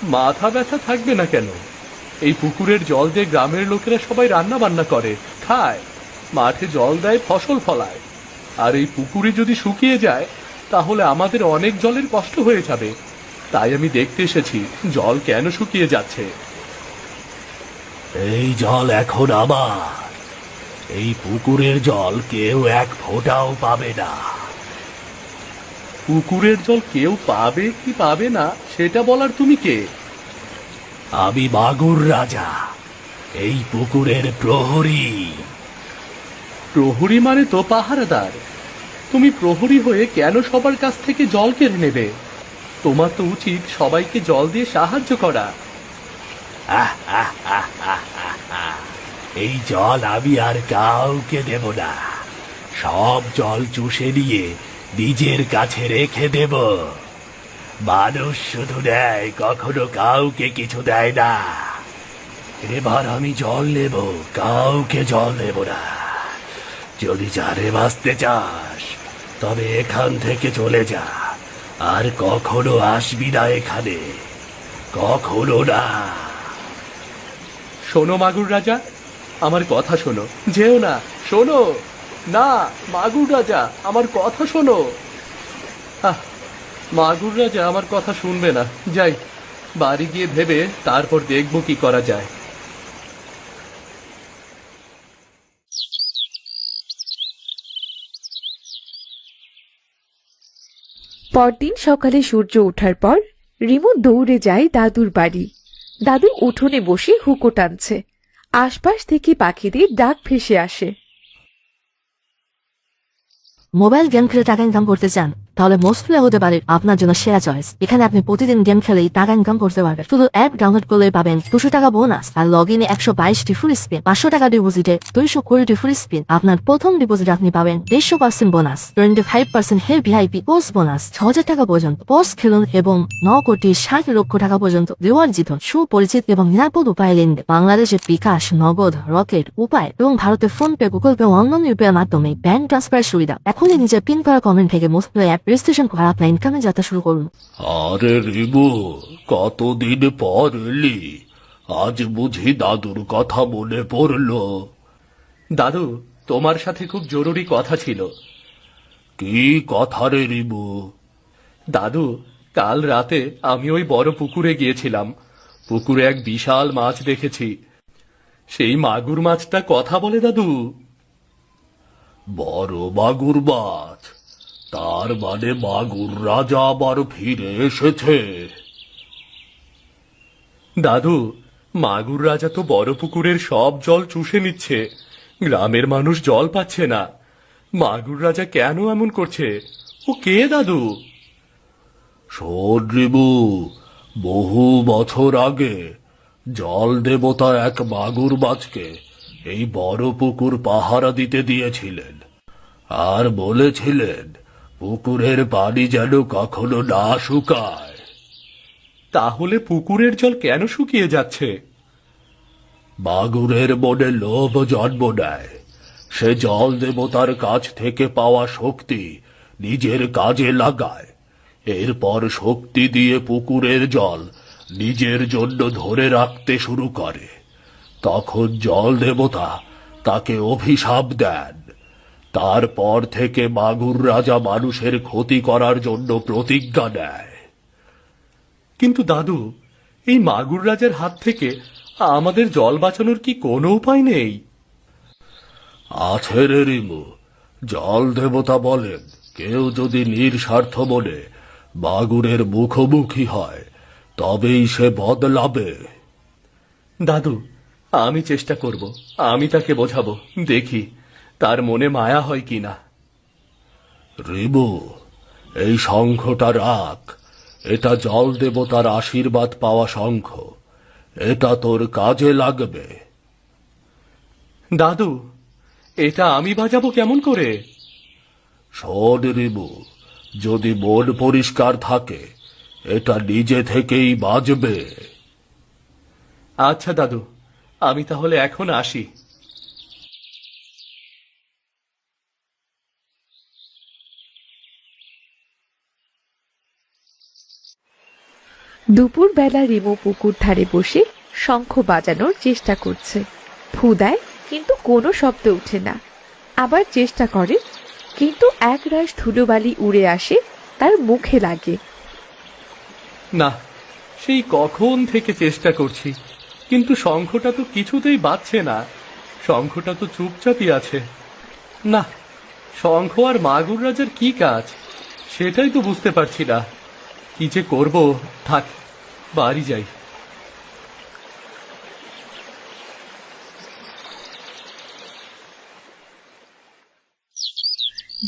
মাথা ব্যথা থাকবে না কেন? এই পুকুরের জল দিয়ে গ্রামের লোকেরা সবাই রান্না বান্না করে, খায়, মাঠে জল দেয়, ফসল ফলায়। আর এই পুকুরে যদি শুকিয়ে যায় তাহলে আমাদের অনেক জলের কষ্ট হয়ে যাবে। তাই আমি দেখতে এসেছি জল কেন শুকিয়ে যাচ্ছে। এই জল এখন আমার। এই পুকুরের জল কেউ এক ফোঁটাও পাবে না। পুকুরের জল কেউ পাবে কি পাবে না সেটা বলার তুমি কে? আমি মাগুর রাজা, এই পুকুরের প্রহরী। প্রহরী মানে তো পাহারাদার। তুমি প্রহরী হয়ে কেন সবার কাছ থেকে জল কেড়ে নেবে? তোমার তো উচিত সবাইকে জল দিয়ে সাহায্য করা। এই জল আমি আর কাউকে দেব না। সব জল চুষে নিয়ে নিজের কাছে রেখে দেব। মানুষ শুধু দেয়, কখনো কাউকে কিছু দেয় না। এবার আমি জল নেব, কাউকে জল দেব না। যদি জানে বাঁচতে চাস তবে এখান থেকে চলে যা, আর কখনো আসবি না এখানে, কখনো না। শোনো মাগুর রাজা, আমার কথা শোনো, যেও না। শোনো না মাগুর রাজা, আমার কথা শোনো। আহ, মাগুর রাজা আমার কথা শুনবে না। যাই, বাড়ি গিয়ে ভেবে তারপর দেখবো কি করা যায়। পরদিন সকালে সূর্য ওঠার পর রিমু দৌড়ে যায় দাদুর বাড়ি। দাদু উঠোনে বসে হুঁকো টানছে। আশপাশ থেকে পাখিদের ডাক ভেসে আসে। মোবাইল গেম খেলে টাকা ইনকাম করতে চান? তাহলে মোস্ট প্লে হতে পারে আপনার জন্য সেরা চয়েস। এখানে আপনি প্রতিদিন গেম খেলেই টাকা ইনকাম করতে পারবেন। শুধু অ্যাপ ডাউনলোড করলে পাবেন 200 টাকা বোনাস, আর লগ ইনে 122টি ফুল স্পিন, 500 টাকা ডিপোজিটে 220টি ফুল স্পিন। আপনার প্রথম ডিপোজিটে আপনি পাবেন 150% বোনাস, 25% হেল ভিআইপি পোস্ট বোনাস, 6000 টাকা পর্যন্ত পোস্ট খেলুন এবং 9,60,00,000 টাকা পর্যন্ত রিওয়ার্ড জিতুন। সুপরিচিত এবং নিরাপদ উপায়ে লেনদেন। বাংলাদেশে বিকাশ, নগদ, রকেট উপায় এবং ভারতে ফোন পে, গুগল পে ও অন্যান্য ইউপিআই মাধ্যমে ব্যাংক ট্রান্সফার সুবিধা। এখনই নিজের পিন করা কমেন্ট থেকে মোস্ট প্লে অ্যাপ রেজিস্ট্রেশন করে আপনার ইনকামে যাত্রা শুরু করুন। আরে রিবু, কতদিন পর এলি? আজ বুঝি দাদুর কথা মনে পড়লো? দাদু, তোমার সাথে খুব জরুরি কথা ছিল। কি কথা রে রিবু? দাদু, কাল রাতে আমি ওই বড় পুকুরে গিয়েছিলাম। পুকুরে এক বিশাল মাছ দেখেছি। সেই মাগুর মাছটা কথা বলে দাদু। বড় মাগুর মাছ? তার মানে মাগুর রাজা আবার ফিরে এসেছে? দাদু, মাগুর রাজা তো বড় পুকুরের সব জল চুষে নিচ্ছে। গ্রামের মানুষ জল পাচ্ছে না। মাগুর রাজা কেন এমন করছে? ও কে দাদু? শোন রিবু, বহু বছর আগে জল দেবতা এক মাগুর মাছকে এই বড় পুকুর পাহারা দিতে দিয়েছিলেন, আর বলেছিলেন পুকুরের পানি যেন কখনো না শুকায়। তাহলে পুকুরের জল কেন শুকিয়ে যাচ্ছে? মাগুরের মনে লোভ জন্ম নেয়। সে জল দেবতার কাছ থেকে পাওয়া শক্তি নিজের কাজে লাগায়। এরপর শক্তি দিয়ে পুকুরের জল নিজের জন্য ধরে রাখতে শুরু করে। তখন জল দেবতা তাকে অভিশাপ দেন। তারপর থেকে মাগুর রাজা মানুষের ক্ষতি করার জন্য প্রতিজ্ঞা নেয়। কিন্তু দাদু, এই মাগুর রাজার হাত থেকে আমাদের জল বাঁচানোর কি কোনো উপায় নেই? আছে রে রিমু। জল দেবতা বলেন, কেউ যদি নিঃস্বার্থ মনে মাগুরের মুখোমুখি হয় তবেই সে বদলাবে। দাদু, আমি চেষ্টা করব। আমি তাকে বোঝাবো, দেখি তার মনে মায়া হয় কিনা। রিমু, এই শঙ্খটা রাখ। এটা জল দেবতার আশীর্বাদ পাওয়া শঙ্খ। এটা তোর কাজে লাগবে। দাদু, এটা আমি বাজাবো কেমন করে? শোন রিমু, যদি মন পরিষ্কার থাকে এটা নিজে থেকেই বাজবে। আচ্ছা দাদু, আমি তাহলে এখন আসি। দুপুরবেলা রিমু পুকুর ধারে বসে শঙ্খ বাজানোর চেষ্টা করছে। ফু দেয়, কিন্তু কোনো শব্দ ওঠে না। আবার চেষ্টা করে, কিন্তু একরাশ ধুলোবালি উড়ে আসে তার মুখে লাগে। না, সেই কখন থেকে চেষ্টা করছি, কিন্তু শঙ্খটা তো কিছুতেই বাজছে না। শঙ্খটা তো চুপচাপই আছে। না, শঙ্খ আর মাগুর রাজার কি কাজ সেটাই তো বুঝতে পারছি না। কি যে করব, থাক, বাড়ি যাই।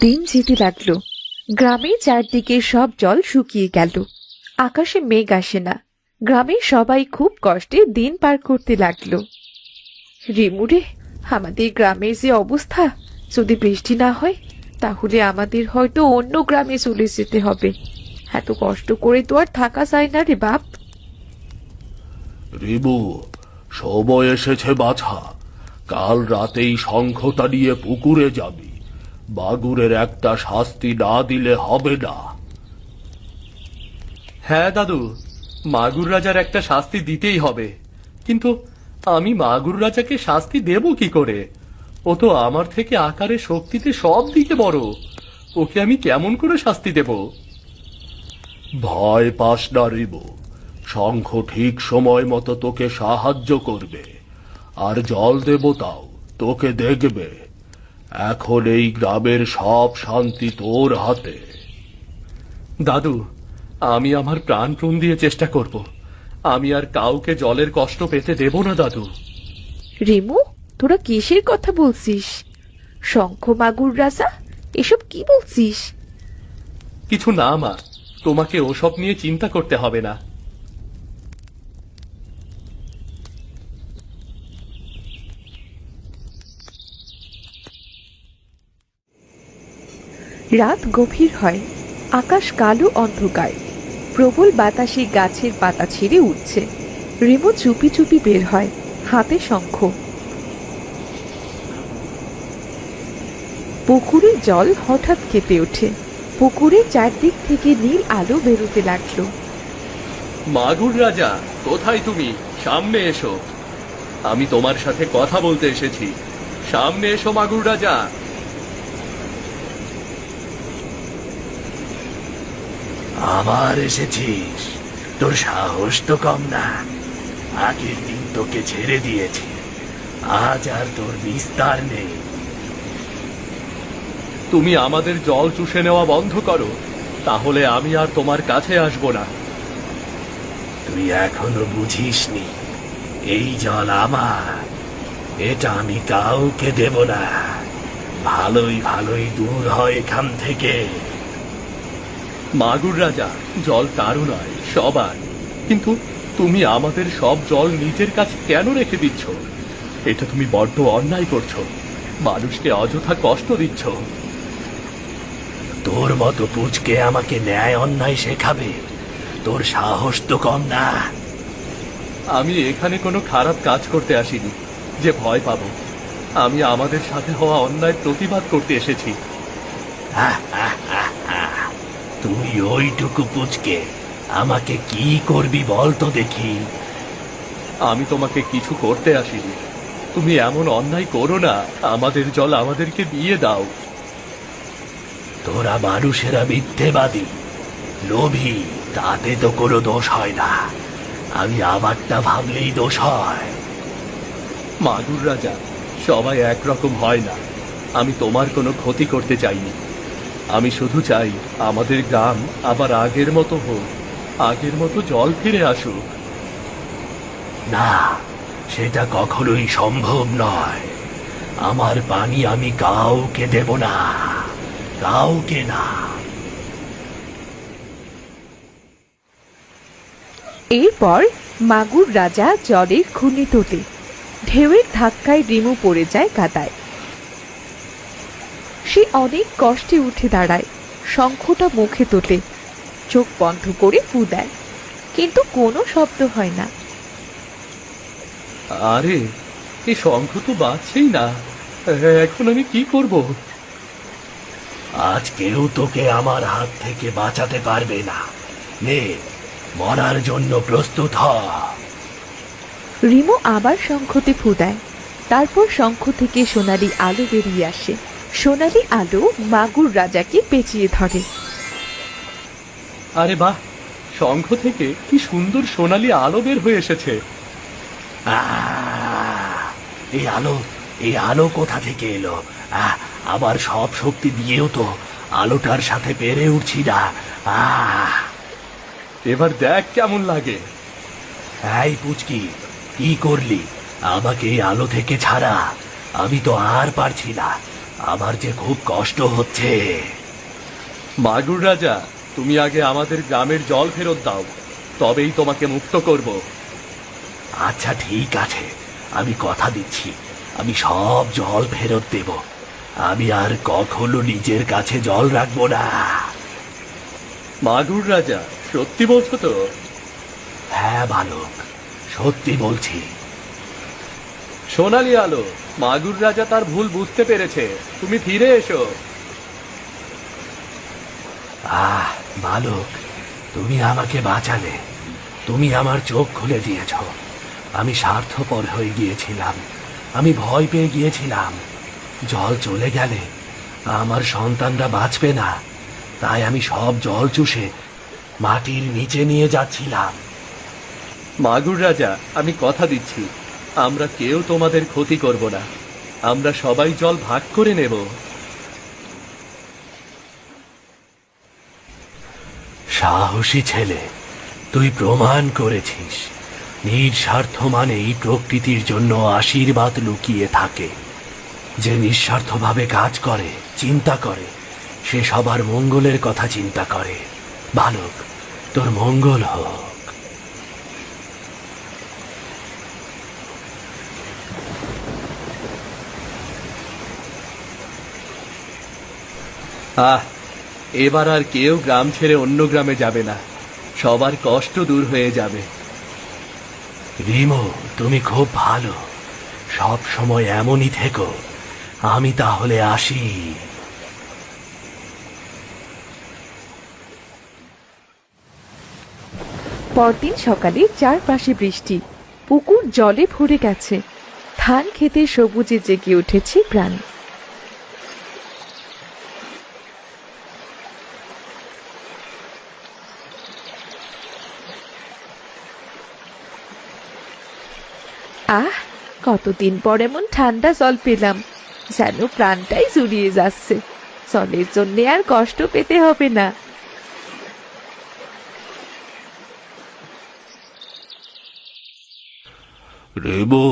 দিন যেতে লাগলো। গ্রামের চারদিকে সব জল শুকিয়ে গেল। আকাশে মেঘ আসে না। গ্রামের সবাই খুব কষ্টে দিন পার করতে লাগলো। রিমুরে, আমাদের গ্রামের যে অবস্থা, যদি বৃষ্টি না হয় তাহলে আমাদের হয়তো অন্য গ্রামে চলে যেতে হবে। এত কষ্ট করে তো আর থাকা যায় না রে বাপ। রিবু, সময় এসেছে বাছা। কাল রাতেই শঙ্খটা নিয়ে পুকুরে যাবি। বাগুরের একটা শাস্তি না দিলে হবে না। হ্যাঁ দাদু, মাগুর রাজার একটা শাস্তি দিতেই হবে। কিন্তু আমি মাগুর রাজাকে শাস্তি দেব কি করে? ও তো আমার থেকে আকারে শক্তিতে সব দিকে বড়। ওকে আমি কেমন করে শাস্তি দেব? ভয় পাস না রিবু, শঙ্খ ঠিক সময় মতো তোকে সাহায্য করবে। আর জল দেবতাও তোকে দেখবে। এখন এই গ্রামের সব শান্তি তোর হাতে। দাদু, আমি আমার প্রাণপণ দিয়ে চেষ্টা করব। আমি আর কাউকে জলের কষ্ট পেতে দেব না দাদু। রিমু, তোরা কিসের কথা বলছিস? শঙ্খ মাগুর রাজা, এসব কি বলছিস? কিছু না মা, তোমাকে ওসব নিয়ে চিন্তা করতে হবে না। রাত গভীর হয়। আকাশ কালো অন্ধকার। প্রবল বাতাসে গাছের পাতা ছিঁড়ে উঠছে। রিমু চুপি চুপি বের হয়, হাতে শঙ্খ। পুকুরের জল হঠাৎ কেঁপে ওঠে। পুকুরের চারদিক থেকে নীল আলো বেরোতে লাগলো। মাগুর রাজা, কোথায় তুমি? সামনে এসো, আমি তোমার সাথে কথা বলতে এসেছি। সামনে এসো মাগুর রাজা। আবার এসেছিস? তোর সাহস তো কম না। আগের দিন তোকে ছেড়ে দিয়েছি, আজ আর তোর বিস্তার নেই। তুমি আমাদের জল চুষে নেওয়া বন্ধ করো, তাহলে আমি আর তোমার কাছে আসব না। তুই এখনো বুঝিসনি, এই জল আমার। এটা আমি কাউকে দেব না। ভালোই ভালোই দূর হয় এখান থেকে। মাগুর রাজা, জল কারো নয়, সবার। কিন্তু তুমি আমাদের সব জল নিজের কাছে কেন রেখে দিচ্ছ? এটা তুমি বড্ড অন্যায় করছো। মানুষকে অযথা কষ্ট দিচ্ছ। তোর মতো পুচকে আমাকে ন্যায় অন্যায় শেখাবে? তোর সাহস তো কম না। আমি এখানে কোনো খারাপ কাজ করতে আসিনি যে ভয় পাবো। আমি আমাদের সাথে হওয়া অন্যায় প্রতিবাদ করতে এসেছি। তুই ওইটুকু পুচকে আমাকে কি করবি বল তো দেখি। আমি তোমাকে কিছু করতে আসিনি। তুমি এমন অন্যায় করো না, আমাদের জল আমাদেরকে দিয়ে দাও। তোরা মানুষেরা মিথ্যেবাদী, লোভী, তাতে তো কোনো দোষ হয় না। আমি আমারটা ভাবলেই দোষ হয়। মাগুর রাজা, সবাই একরকম হয় না। আমি তোমার কোনো ক্ষতি করতে চাইনি। আমি শুধু চাই আমাদের গ্রাম আবার আগের মতো হোক, আগের মতো জল ফিরে আসুক। না, সেটা কখনোই সম্ভব নয়। আমার পানি আমি কাউকে দেব না, কাউকে না। এরপর মাগুর রাজা জলের ঘূর্ণি তোলে। ঢেউয়ের ধাক্কায় রিমু পড়ে যায় কাদায়। সে অনেক কষ্টে উঠে দাঁড়ায়, শঙ্খটা মুখে তোলে, চোখ বন্ধ করে ফু দেয়, কিন্তু কোনো শব্দ হয় না। আরে, এই শঙ্খ তো বাজছেই না। এখন আমি কি করব? আজ কেউ তোকে আমার হাত থেকে বাঁচাতে পারবে না। নে, মরার জন্য প্রস্তুত হ। রিমু আবার শঙ্খতে ফু দেয়। তারপর শঙ্খ থেকে সোনালি আলো বেরিয়ে আসে। সোনালি আলো মাগুর রাজাকে পেঁচিয়ে ধরে। আরে বাহ, শঙ্খ থেকে কি সুন্দর সোনালী আলো বের হয়ে এসেছে। এই আলো কোথা থেকে এলো? আমার সব শক্তি দিয়েও তো আলোটার সাথে পেরে উঠছি না। এবার দেখ কেমন লাগে। এই পুচকি, কি করলি? আমাকে এই আলো থেকে ছাড়া, আমি তো আর পারছি না, আমার যে খুব কষ্ট হচ্ছে। মাগুর রাজা, তুমি আগে আমাদের গ্রামের জল ফেরত দাও, তবেই তোমাকে মুক্ত করব। আচ্ছা ঠিক আছে, আমি কথা দিচ্ছি, আমি সব জল ফেরত দেব। আমি আর কখনো নিজের কাছে জল রাখবো না। মাগুর রাজা, সত্যি বলছো তো? হ্যাঁ বালক, সত্যি বলছি। সোনালী আলো, মাগুর রাজা তার ভুল বুঝতে পেরেছে, তুমি ফিরে এসো। বালক, তুমি আমাকে বাঁচালে, তুমি আমার চোখ খুলে দিয়েছ। আমি স্বার্থপর হয়ে গিয়েছিলাম, আমি ভয় পেয়ে গিয়েছিলাম জল চলে গেলে আমার সন্তানরা বাঁচবে না, তাই আমি সব জল চুষে মাটির নিচে নিয়ে যাচ্ছিলাম। মাগুর রাজা, আমি কথা দিচ্ছি, আমরা কেউ তোমাদের ক্ষতি করব না, আমরা সবাই জল ভাগ করে নেব। সাহসী ছেলে, তুই প্রমাণ করেছিস নিঃস্বার্থ মানেই প্রকৃতির জন্য আশীর্বাদ লুকিয়ে থাকে। যে নিঃস্বার্থভাবে কাজ করে, চিন্তা করে, সে সবার মঙ্গলের কথা চিন্তা করে। বালক, তোর মঙ্গল হোক। এবার আর কেউ গ্রাম ছেড়ে অন্য গ্রামে যাবে না, সবার কষ্ট দূর হয়ে যাবে। রিমো, তুমি খুব ভালো, সব সময় এমনই থেকো। আমি তাহলে আসি। পরদিন সকালে চারপাশে বৃষ্টি, পুকুর জলে ভরে গেছে। ধান খেতে সবুজে জেগে উঠেছে প্রাণ। আহ, কতদিন পর এমন ঠান্ডা জল পেলাম, যেন প্রাণটাই জুড়িয়ে যাচ্ছে। জলের জন্য আর কষ্ট পেতে হবে না। রেবো,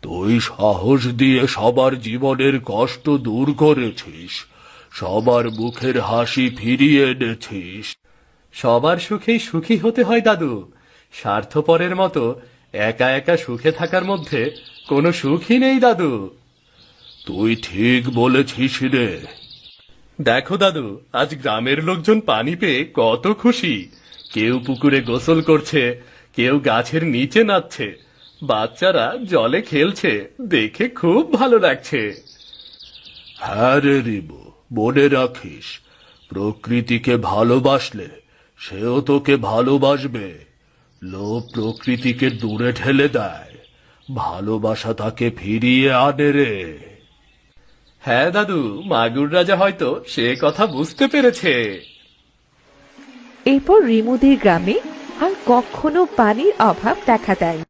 তুই সাহস দিয়ে সবার জীবনের কষ্ট দূর করেছিস, সবার মুখের হাসি ফিরিয়ে এনেছিস। সবার সুখেই সুখী হতে হয় দাদু, স্বার্থপরের মতো একা একা সুখে থাকার মধ্যে কোনো সুখই নেই দাদু। তুই ঠিক বলেছিস রে। দেখো দাদু, আজ গ্রামের লোকজন পানি পেয়ে কত খুশি। কেউ পুকুরে গোসল করছে, কেউ গাছের নিচে নাচছে, বাচ্চারা জলে খেলছে, দেখে খুব ভালো লাগছে। হ্যাঁ রে রিবো, মনে রাখিস, প্রকৃতিকে ভালোবাসলে সেও তোকে ভালোবাসবে। লোভ প্রকৃতিকে দূরে ঠেলে দেয়, ভালোবাসা তাকে ফিরিয়ে আনে রে। হ্যাঁ দাদু, মাগুর রাজা হয়তো সে কথা বুঝতে পেরেছে। এরপর রিমুদের গ্রামে আর কখনো পানির অভাব দেখা দেয়।